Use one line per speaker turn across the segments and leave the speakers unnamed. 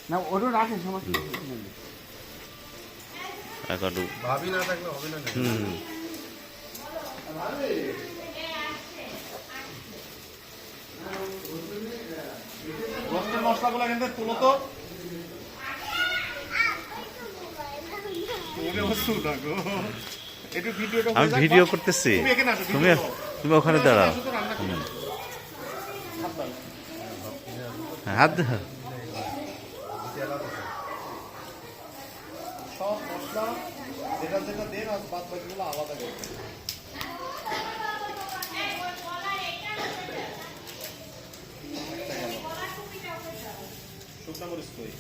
না ওটা রাখে সমস্যা
একাডু
ভাবি না থাকলে হবে না।
রোস্টের মশলাগুলো কিন্তু তুলো তো।
আমি ভিডিও করতেছি, তুমি ওখানে দাঁড়াও। হাত দে।
সব মশলা যেটা যেটা দেন আর বাদ বাকিগুলো আলাদা করবেন। শুকনা মরিচ কই?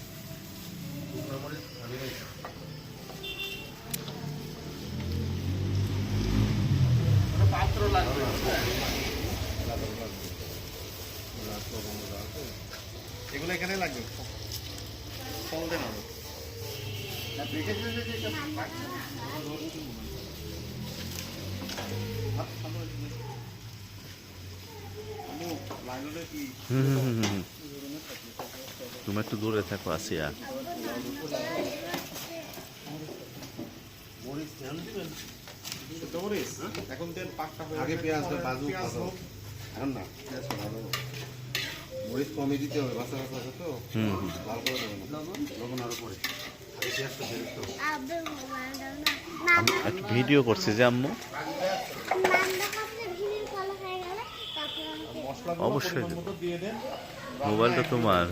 পাত্র লাগবে
এগুলো এখানে লাগবে। ফল দেন আরো।
না ব্রেকে দিলে যে
তুমি একটু দূরে থাকো, আসিয়া।
এখন দেন পাকটা হয়ে
আগে পেঁয়াজ
গেলে
বাজু
পেঁয়াজ হোক।
এখন না পেঁয়াজ ভালো মরিচ কমে দিতে হবে, বাচ্চা বাচ্চা আছে তো লাল করে দেবে না, লবণ আরো পরে আগে পেঁয়াজটা বের করতে হবে।
আমি একটু ভিডিও করছি যে আম্মু।
মশলাগুলো
অবশ্যই
পরিমাণ মতো দিয়ে দেন।
মোবাইলটা তোমার,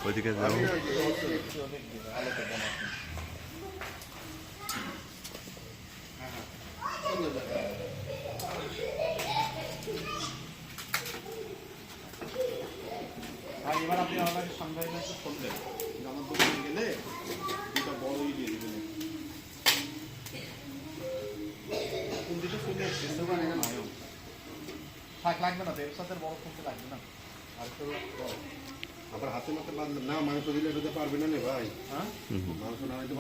ওইদিকে যাও।
আর এবার আপনি আমাকে সন্ধ্যায় একটু ফোন দেন, আমার দোকানে গেলে দুটা বড়ই দিয়ে দেবেন। কোন দিকে চলে এসছে দোকানে কেন আয়ো থাক, লাগবে না ব্যবসাদের বড় ফোনতে লাগবে না। আর তো
আবার হাতে মাথে বাঁধলে না, মাংস দিলে ঢুকতে পারবে না রে ভাই।
হ্যাঁ
মাংস না হয়তো